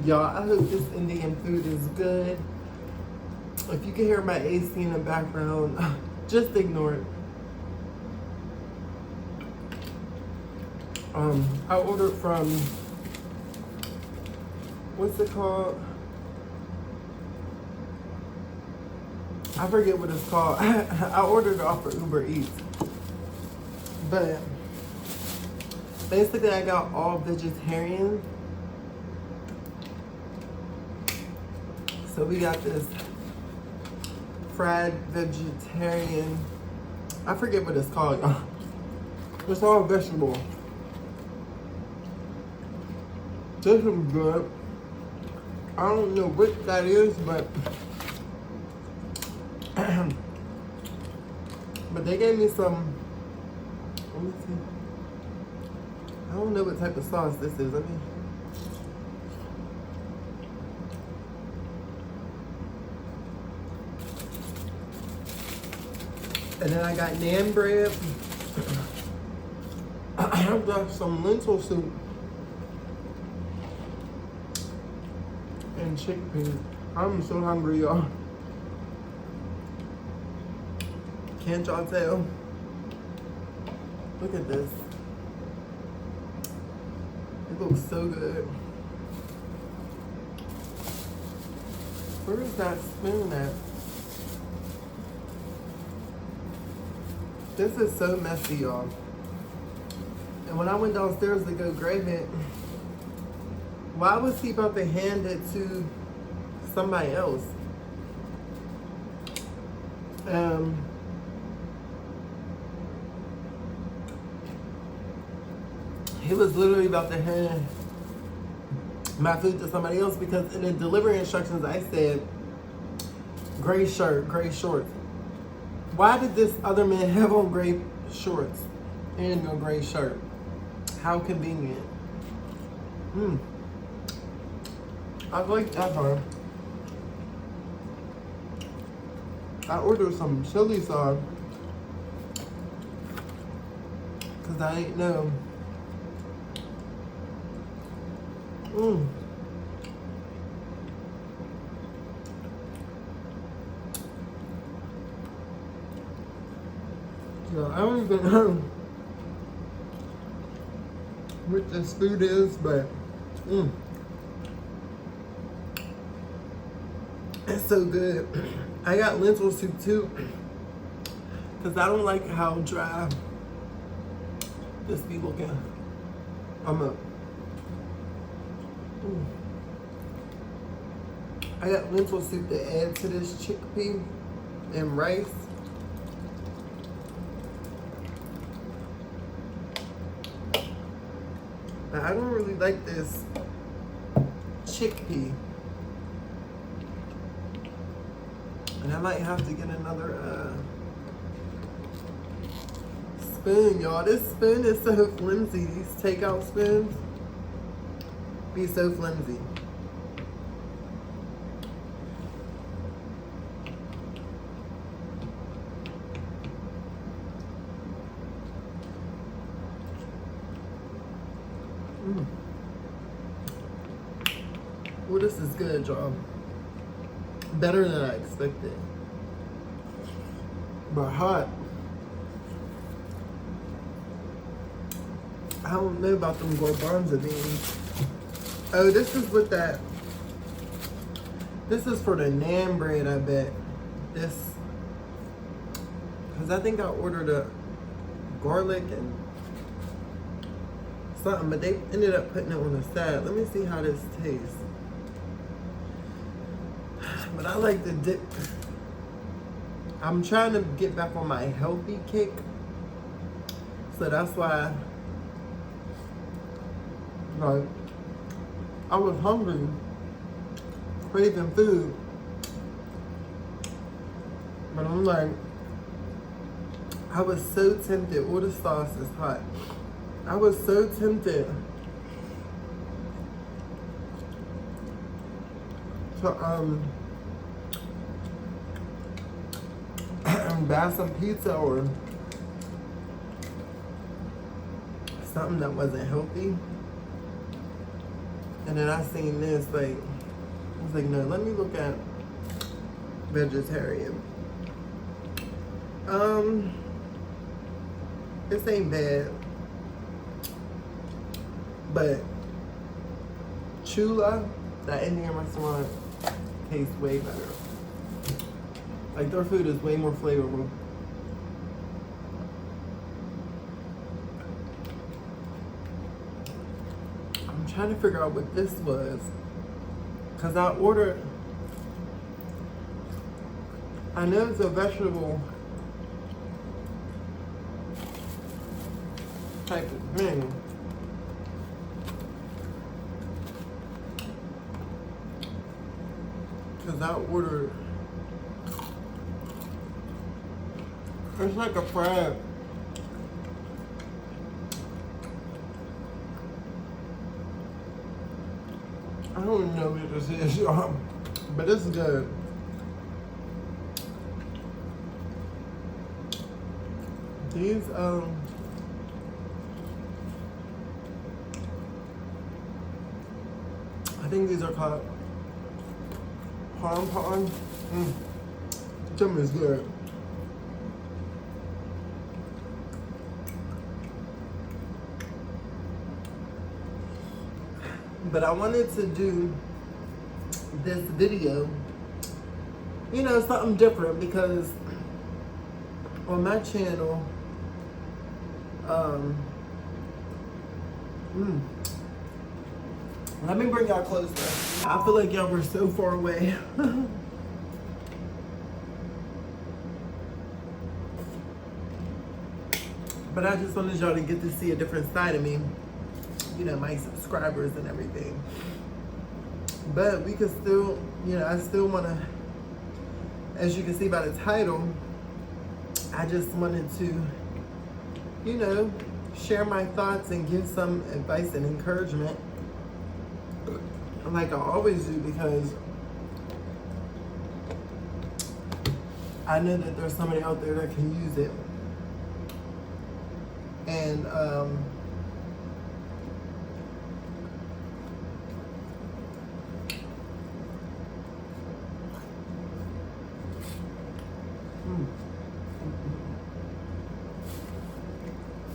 Y'all, I hope this Indian food is good. If you can hear my AC in the background, just ignore it. I ordered from, what's it called? I forget what it's called. I ordered it off of Uber Eats. But basically I got all vegetarian. So we got this fried vegetarian. I forget what it's called, y'all. It's all vegetable. This is good. I don't know what that is, but but they gave me some. Let me see. I don't know what type of sauce this is. Let me. And then I got naan bread. I got some lentil soup and chickpeas. I'm so hungry, y'all. Can't y'all tell? Look at this. It looks so good. Where is that spoon at? This is so messy, y'all. And when I went downstairs to go grab it, why was he about to hand it to somebody else? He was literally about to hand my food to somebody else because in the delivery instructions I said gray shirt, gray shorts. Why did this other man have on gray shorts and a gray shirt? How convenient. I like that part. I ordered some chili sauce because I ain't know. So I don't even know what this food is, but it's so good. I got lentil soup too, because I don't like how dry this be looking. I got lentil soup to add to this chickpea and rice. Now, I don't really like this chickpea. And I might have to get another spoon, y'all. This spoon is so flimsy. These takeout spoons be so flimsy. Well, this is good, y'all. Better than I expected. But hot. I don't know about them garbanzo beans. Oh, this is with that. This is for the naan bread, I bet. This. Because I think I ordered a garlic and something, but they ended up putting it on the side. Let me see how this tastes. But I like the dip. I'm trying to get back on my healthy kick. So that's why, like, I was hungry, craving food. But I'm like, I was so tempted. All the sauce is hot. I was so tempted to buy some pizza or something that wasn't healthy And then I seen this, like, I was like, no, let me look at vegetarian. This ain't bad, but Chula, that Indian restaurant, tastes way better. Like, their food is way more flavorful. I'm trying to figure out what this was, because I ordered, I know it's a vegetable type of thing. Because I ordered, it's like a crab. I don't even know what this is, y'all, but it's good. These, I think these are called pom-pom. Them is good. But I wanted to do this video, you know, something different, because on my channel, let me bring y'all closer. I feel like y'all were so far away. But I just wanted y'all to get to see a different side of me. You know, my subscribers and everything. But we could still, you know, I still want to, as you can see by the title, I just wanted to, you know, share my thoughts and give some advice and encouragement, like I always do, because I know that there's somebody out there that can use it. And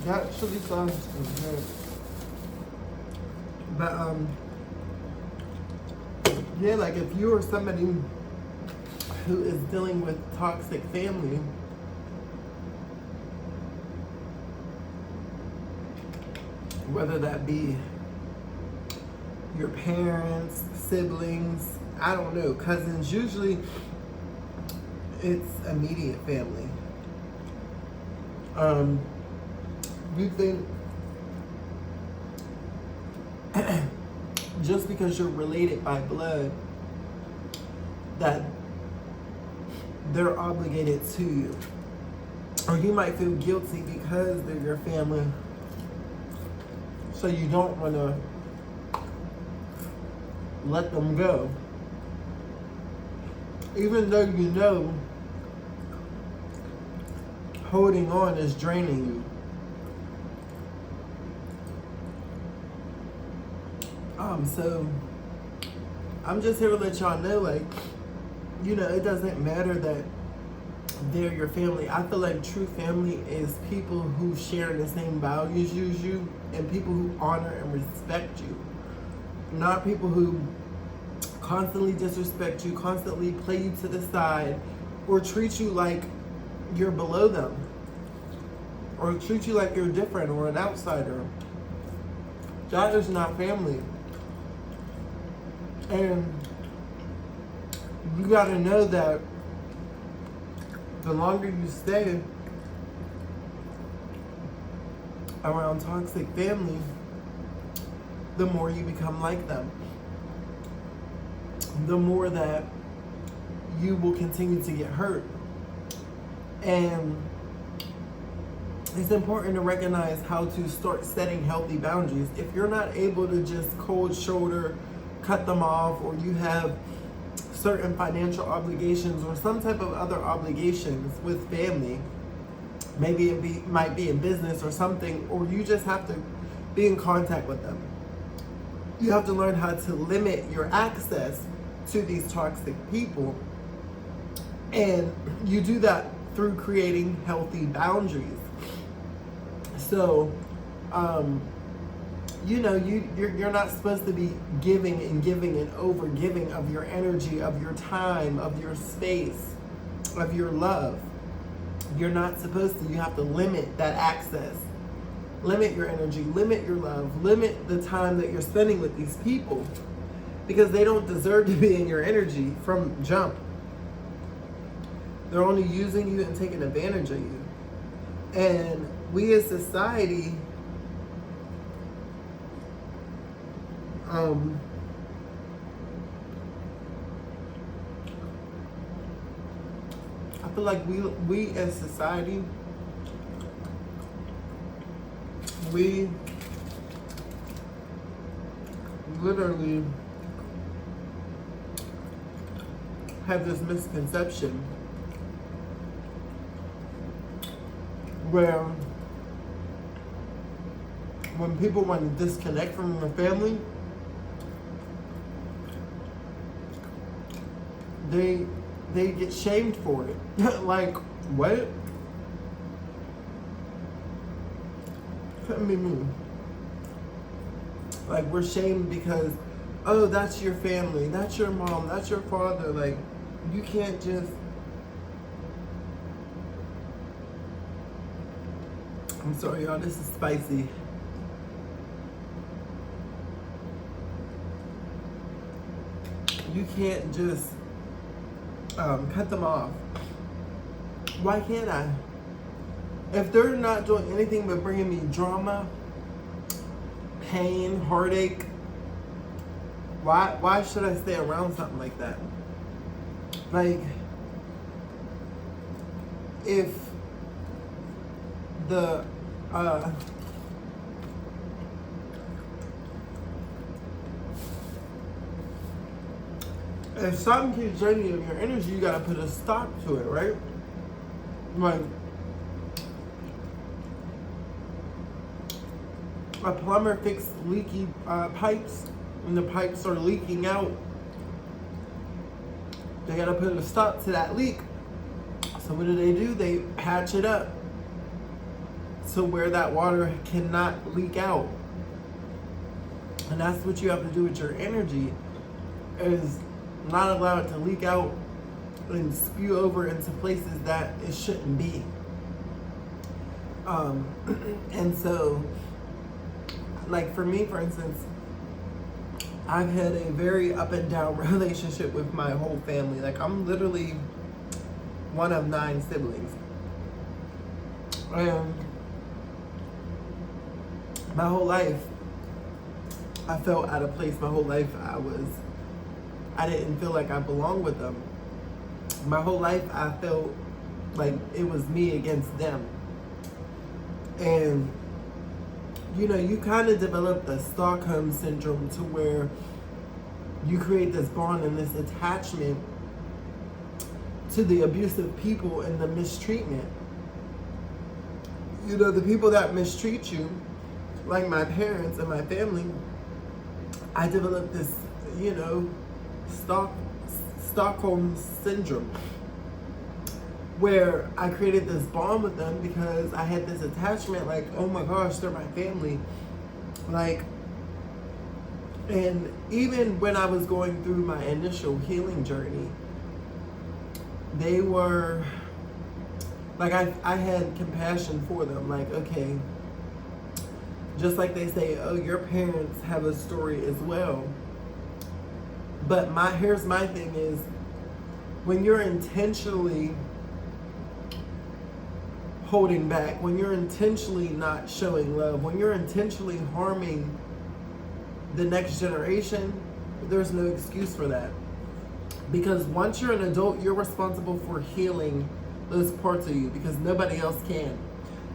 that chili sauce is good. But yeah, like if you are somebody who is dealing with toxic family, whether that be your parents, siblings, I don't know, cousins, usually it's immediate family. You think just because you're related by blood that they're obligated to you, or you might feel guilty because they're your family, so you don't want to let them go, even though you know holding on is draining you. So I'm just here to let y'all know, like, you know, it doesn't matter that they're your family. I feel like true family is people who share the same values as you, and people who honor and respect you. Not people who constantly disrespect you, constantly play you to the side, or treat you like you're below them, or treat you like you're different or an outsider. That is not family. And you gotta know that the longer you stay around toxic family, the more you become like them. The more that you will continue to get hurt. And it's important to recognize how to start setting healthy boundaries. If you're not able to just cold shoulder cut them off, or you have certain financial obligations or some type of other obligations with family, maybe it might be in business or something, or you just have to be in contact with them. You have to learn how to limit your access to these toxic people. And you do that through creating healthy boundaries. So, you're not supposed to be giving and over giving of your energy, of your time, of your space, of your love. You're not supposed to. You have to limit that access. Limit your energy, limit your love, limit the time that you're spending with these people, because they don't deserve to be in your energy from jump. They're only using you and taking advantage of you. And we as society, I feel like we as society, we literally have this misconception where when people want to disconnect from their family, they get shamed for it. Like, what? Couldn't be me. Like, we're shamed because, oh, that's your family, that's your mom, that's your father. Like, you can't just. I'm sorry, y'all, this is spicy. You can't just cut them off. Why can't I? If they're not doing anything but bringing me drama, pain, heartache, why should I stay around something like that? Like, if the if something keeps draining of your energy, you gotta put a stop to it, right? Like, a plumber fixed leaky pipes, and the pipes are leaking out. They gotta put a stop to that leak. So what do? They patch it up to where that water cannot leak out. And that's what you have to do with your energy, is not allow it to leak out and spew over into places that it shouldn't be. And so, like, for me, for instance, I've had a very up and down relationship with my whole family. Like, I'm literally one of 9 siblings. And my whole life, I felt out of place. My whole life, I didn't feel like I belonged with them. My whole life, I felt like it was me against them. And, you kind of develop the Stockholm syndrome, to where you create this bond and this attachment to the abusive people and the mistreatment. The people that mistreat you, like my parents and my family, I developed this, Stockholm syndrome, where I created this bond with them because I had this attachment, like, oh my gosh, they're my family. Like, and even when I was going through my initial healing journey, they were, like, I had compassion for them. Like, okay, just like they say, oh, your parents have a story as well. But here's my thing is, when you're intentionally holding back, when you're intentionally not showing love, when you're intentionally harming the next generation, there's no excuse for that. Because once you're an adult, you're responsible for healing those parts of you, because nobody else can.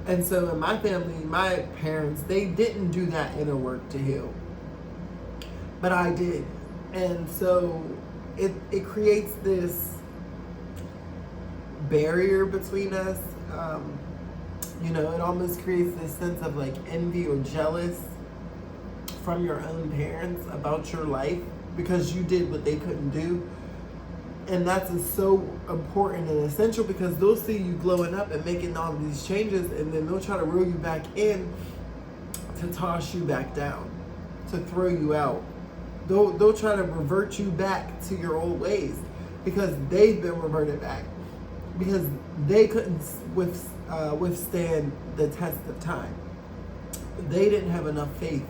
And so in my family, my parents, they didn't do that inner work to heal. But I did. And so it creates this barrier between us. It almost creates this sense of like envy or jealous from your own parents about your life because you did what they couldn't do. And that's so important and essential because they'll see you glowing up and making all of these changes, and then they'll try to reel you back in to toss you back down, to throw you out. They'll try to revert you back to your old ways because they've been reverted back because they couldn't withstand the test of time. They didn't have enough faith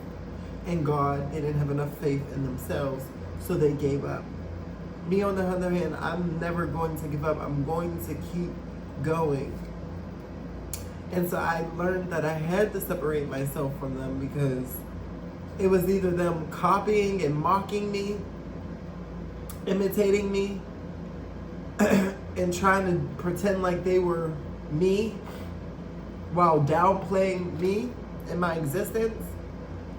in God. They didn't have enough faith in themselves, so they gave up. Me, on the other hand, I'm never going to give up. I'm going to keep going. And so I learned that I had to separate myself from them because it was either them copying and mocking me, imitating me, and trying to pretend like they were me while downplaying me and my existence.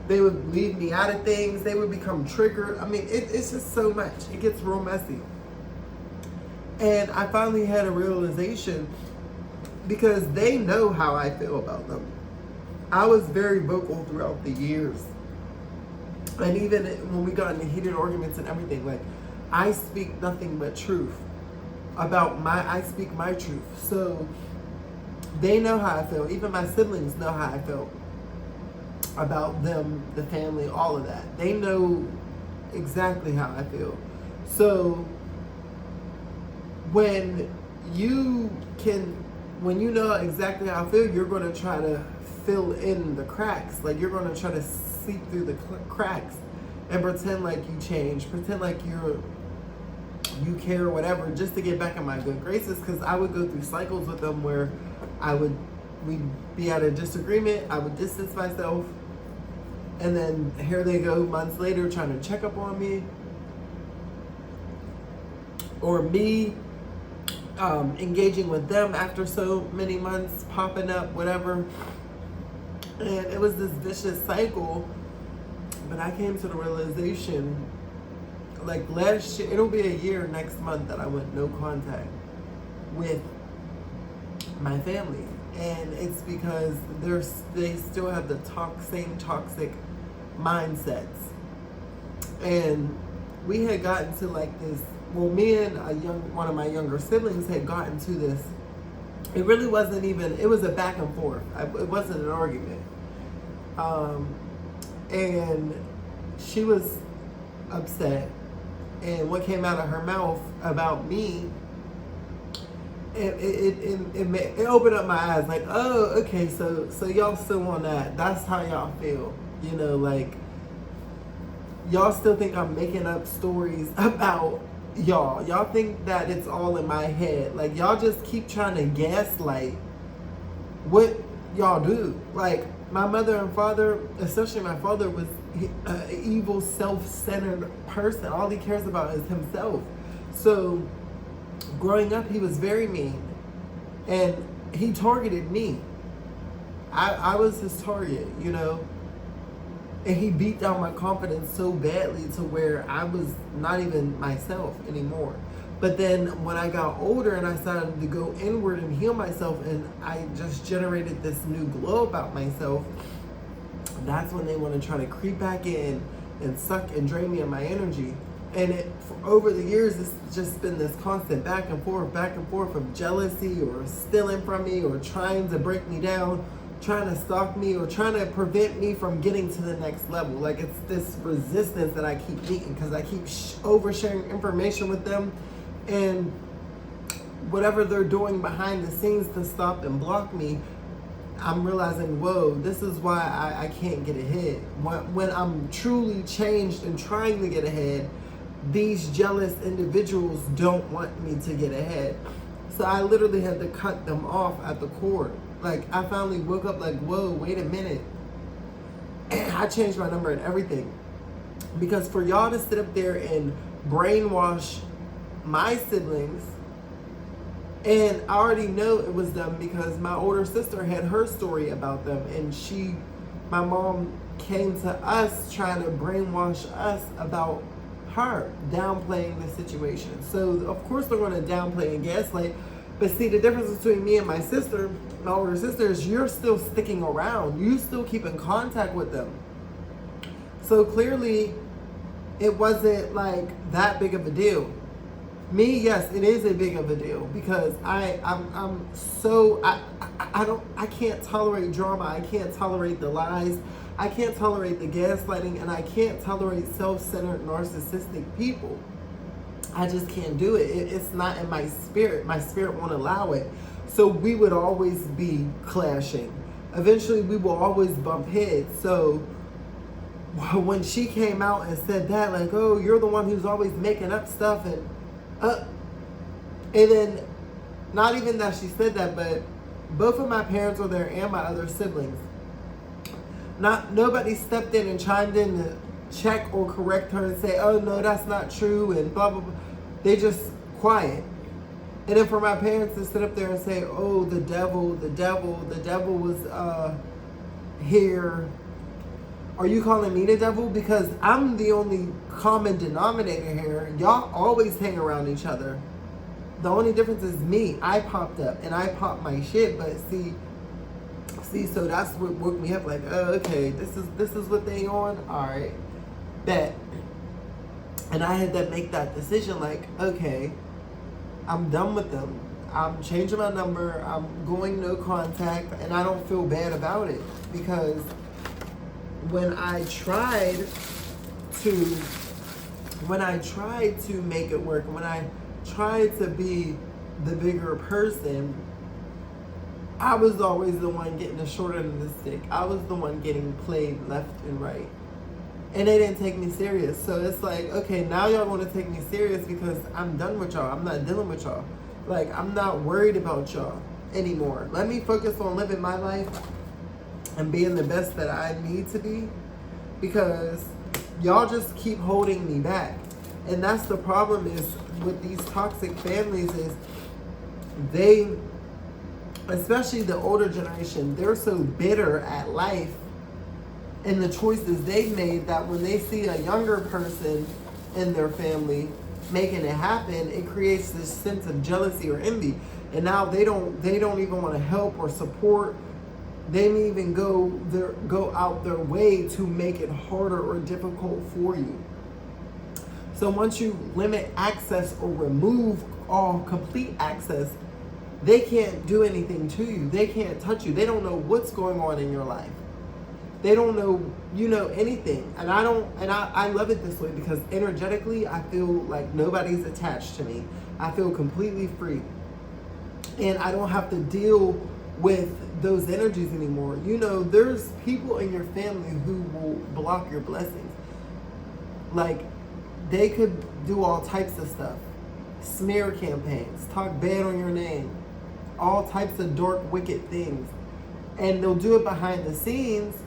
They would leave me out of things. They would become triggered. I mean, it's just so much. It gets real messy. And I finally had a realization because they know how I feel about them. I was very vocal throughout the years. And even when we got into heated arguments and everything, like, I speak nothing but truth I speak my truth. So they know how I feel. Even my siblings know how I felt about them, the family, all of that. They know exactly how I feel. So when you know exactly how I feel, you're going to try to fill in the cracks. Like, you're going to try to seep through the cracks and pretend like you change, pretend like you care or whatever, just to get back in my good graces. Because I would go through cycles with them where we'd be at a disagreement, I would distance myself, and then here they go months later trying to check up on me, or me engaging with them after so many months, popping up, whatever. And it was this vicious cycle. But I came to the realization, like last year, it'll be a year next month that I went no contact with my family. And it's because they still have the same toxic mindsets. And we had gotten to like this, well, me and one of my younger siblings had gotten to this. It really wasn't even, it was a back and forth. It wasn't an argument. And she was upset. And what came out of her mouth about me, it opened up my eyes. Like, oh, okay, so y'all still on that. That's how y'all feel. You know, like, y'all still think I'm making up stories about y'all. Y'all think that it's all in my head. Like, y'all just keep trying to gaslight what y'all do. Like, my mother and father, especially my father, was an evil, self-centered person. All he cares about is himself. So growing up, he was very mean, and he targeted me. I was his target, you know, and he beat down my confidence so badly to where I was not even myself anymore. But then when I got older and I started to go inward and heal myself, and I just generated this new glow about myself, that's when they want to try to creep back in and suck and drain me of my energy. And over the years, it's just been this constant back and forth of jealousy, or stealing from me, or trying to break me down, trying to stalk me, or trying to prevent me from getting to the next level. Like, it's this resistance that I keep meeting because I keep oversharing information with them, and whatever they're doing behind the scenes to stop and block me, I'm realizing, whoa, this is why I can't get ahead. When I'm truly changed and trying to get ahead, these jealous individuals don't want me to get ahead. So I literally had to cut them off at the cord. Like, I finally woke up like, whoa, wait a minute. And I changed my number and everything. Because for y'all to sit up there and brainwash my siblings, and I already know it was them because my older sister had her story about them, and my mom came to us trying to brainwash us about her, downplaying the situation. So of course they're going to downplay and gaslight. But see, the difference between me and my sister, my older sister, is you're still sticking around. You still keep in contact with them. So So clearly, it wasn't like that big of a deal. Me, yes, it is a big of a deal because I can't tolerate drama. I can't tolerate the lies. I can't tolerate the gaslighting, and I can't tolerate self-centered, narcissistic people. I just can't do it. It's not in my spirit. My spirit won't allow it. So we would always be clashing. Eventually, we will always bump heads. So when she came out and said that, like, oh, you're the one who's always making up stuff, and then not even that she said that, but both of my parents were there and my other siblings. Nobody stepped in and chimed in to check or correct her and say, oh no, that's not true, and blah blah blah. They just quiet. And then for my parents to sit up there and say, oh, the devil was here. Are you calling me the devil? Because I'm the only common denominator here. Y'all always hang around each other. The only difference is me. I popped up and I popped my shit. But see, so that's what woke me up. Like, oh, okay, this is what they on. All right, bet. And I had to make that decision. Like, okay, I'm done with them. I'm changing my number. I'm going no contact, and I don't feel bad about it because when I tried to make it work, when I tried to be the bigger person, I was always the one getting the short end of the stick. I was the one getting played left and right. And they didn't take me serious. So it's like, okay, now y'all want to take me serious because I'm done with y'all. I'm not dealing with y'all. Like, I'm not worried about y'all anymore. Let me focus on living my life and being the best that I need to be, because y'all just keep holding me back. And that's the problem is with these toxic families is they, especially the older generation, they're so bitter at life and the choices they've made that when they see a younger person in their family making it happen, it creates this sense of jealousy or envy. And now they don't even want to help or support. They may even go out their way to make it harder or difficult for you. So once you limit access or remove all complete access, they can't do anything to you. They can't touch you. They don't know what's going on in your life. They don't know, anything. And I love it this way because energetically, I feel like nobody's attached to me. I feel completely free. And I don't have to deal with those energies anymore. There's people in your family who will block your blessings. Like, they could do all types of stuff. Smear campaigns, talk bad on your name, all types of dark, wicked things. And they'll do it behind the scenes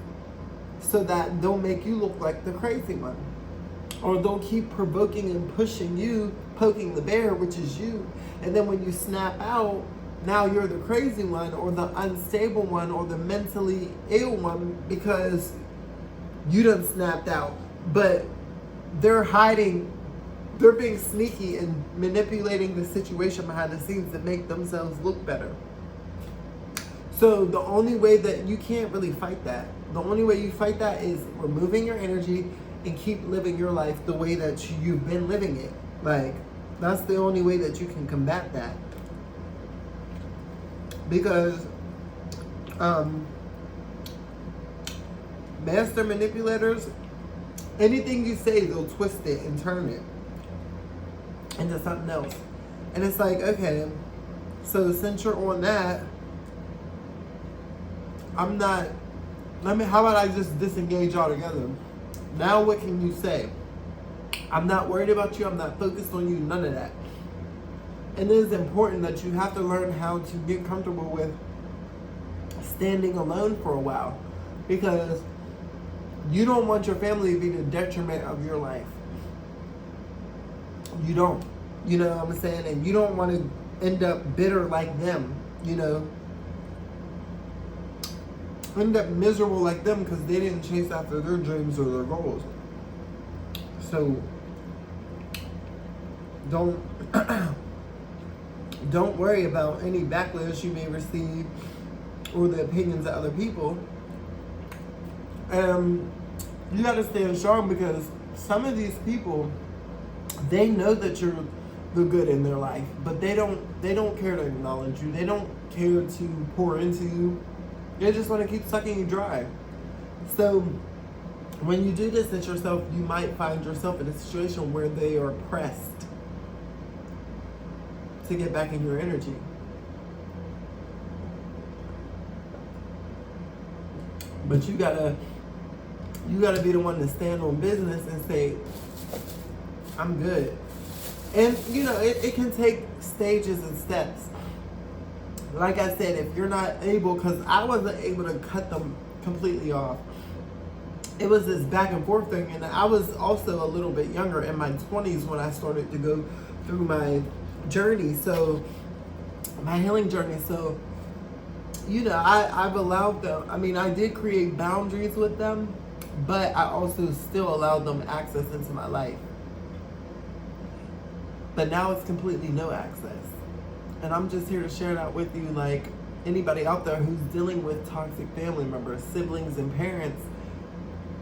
so that they'll make you look like the crazy one. Or they'll keep provoking and pushing you, poking the bear, which is you. And then when you snap out, now you're the crazy one or the unstable one or the mentally ill one because you done snapped out. But they're hiding, they're being sneaky and manipulating the situation behind the scenes to make themselves look better. So the only way that you can't really fight that, the only way you fight that is removing your energy and keep living your life the way that you've been living it. Like, that's the only way that you can combat that. Because master manipulators, anything you say, they'll twist it and turn it into something else. And it's like, okay, so since you're on that, how about I just disengage altogether? Now what can you say? I'm not worried about you. I'm not focused on you. None of that. And it is important that you have to learn how to get comfortable with standing alone for a while, because you don't want your family to be the detriment of your life. You don't. You know what I'm saying? And you don't want to end up bitter like them, end up miserable like them because they didn't chase after their dreams or their goals. So don't worry about any backlash you may receive or the opinions of other people. You got to stand strong because some of these people, they know that you're the good in their life, but they don't care to acknowledge you. They don't care to pour into you. They just want to keep sucking you dry. So when you do distance yourself, you might find yourself in a situation where they are pressed to get back in your energy. But you gotta be the one to stand on business and say, I'm good. And you know, it can take stages and steps. Like I said, if you're not able, because I wasn't able to cut them completely off. It was this back and forth thing, and I was also a little bit younger in my 20s when I started to go through my journey, so my healing journey. So, you know, I've allowed them, I mean, I did create boundaries with them, but I also still allowed them access into my life. But now it's completely no access. And I'm just here to share that with you, like anybody out there who's dealing with toxic family members, siblings, and parents.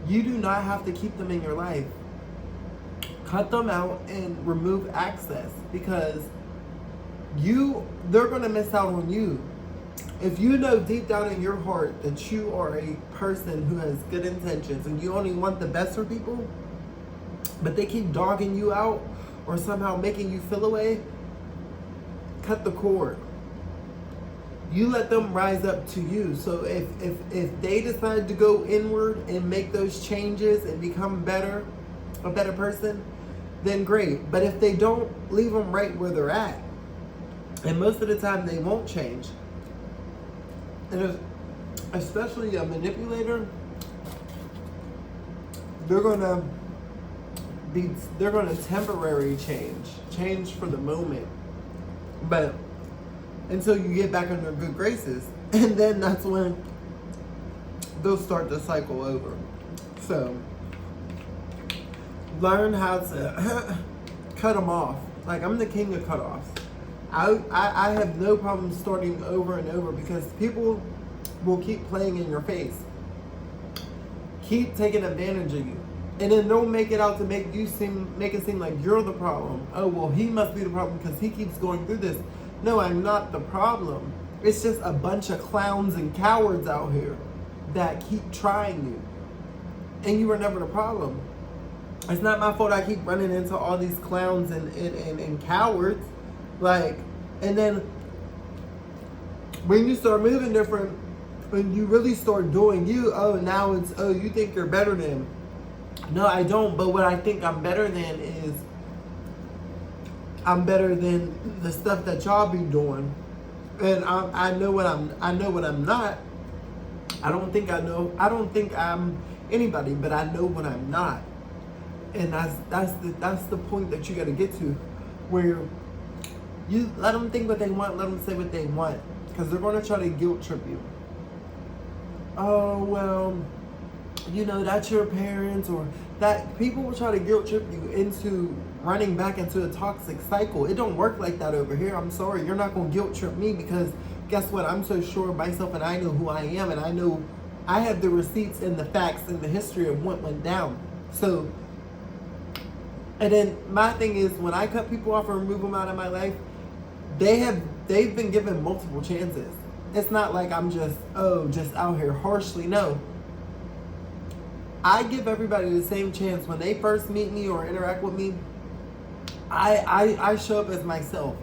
You do not have to keep them in your life. Cut them out and remove access, because they're gonna miss out on you. If you know deep down in your heart that you are a person who has good intentions and you only want the best for people, but they keep dogging you out or somehow making you feel away, cut the cord. You let them rise up to you. So if they decide to go inward and make those changes and become a better person, then great. But if they don't, leave them right where they're at. And most of the time they won't change. And especially a manipulator, they're gonna temporary change for the moment. But until you get back in their good graces, and then that's when they'll start the cycle over. So learn how to cut them off. Like, I'm the king of cutoffs. I have no problem starting over and over, because people will keep playing in your face, keep taking advantage of you, and then they'll make it out to make it seem like you're the problem. Oh, well, he must be the problem because he keeps going through this. No, I'm not the problem. It's just a bunch of clowns and cowards out here that keep trying you. And you were never the problem. It's not my fault I keep running into all these clowns and cowards. Like, and then when you start moving different, when you really start doing you, now it's, you think you're better than. No, I don't. But what I think I'm better than is, I'm better than the stuff that y'all be doing, and I know what I'm not. I don't think I'm anybody, but I know what I'm not, and that's the point that you got to get to, where you let them think what they want, let them say what they want, because they're going to try to guilt trip you. Oh, well, you know, that's your parents, or that people will try to guilt trip you into running back into a toxic cycle. It don't work like that over here. I'm sorry. You're not going to guilt trip me, because guess what? I'm so sure of myself, and I know who I am, and I know I have the receipts and the facts and the history of what went down. So, and then my thing is, when I cut people off and remove them out of my life, they've been given multiple chances. It's not like I'm just out here harshly. No. I give everybody the same chance. When they first meet me or interact with me, I show up as myself.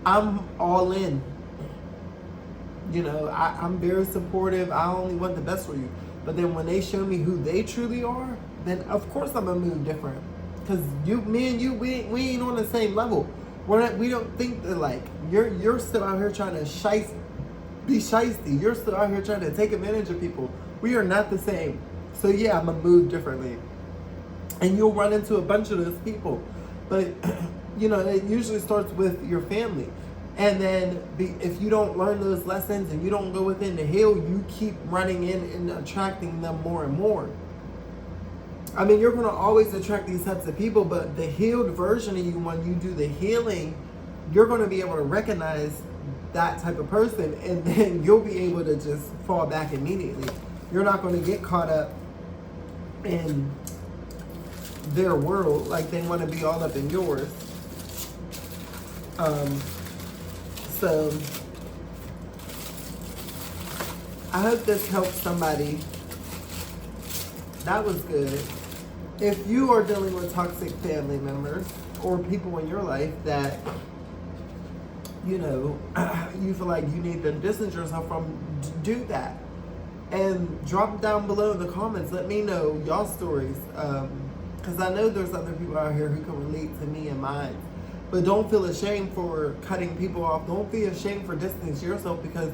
I'm all in. You know, I'm very supportive. I only want the best for you. But then when they show me who they truly are, then of course I'm gonna move different. Because me and you, we ain't on the same level. We don't think that, like, you're still out here trying to be shiesty. You're still out here trying to take advantage of people. We are not the same. So yeah, I'm gonna move differently. And you'll run into a bunch of those people. But, you know, it usually starts with your family. And then if you don't learn those lessons and you don't go within to heal, you keep running in and attracting them more and more. I mean, you're going to always attract these types of people, but the healed version of you, when you do the healing, you're going to be able to recognize that type of person, and then you'll be able to just fall back immediately. You're not going to get caught up in their world, like they want to be all up in yours. So I hope this helps somebody. That was good. If you are dealing with toxic family members or people in your life that, you know, you feel like you need to distance yourself from, do that. And drop down below in the comments. Let me know y'all stories. Because I know there's other people out here who can relate to me and mine. But don't feel ashamed for cutting people off. Don't be ashamed for distancing yourself, because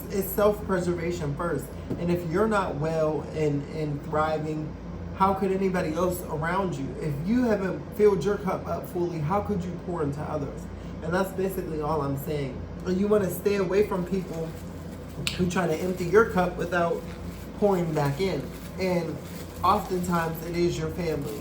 it's self-preservation first. And if you're not well and thriving, how could anybody else around you? If you haven't filled your cup up fully, how could you pour into others? And that's basically all I'm saying. And you want to stay away from people who try to empty your cup without pouring back in. And oftentimes it is your family.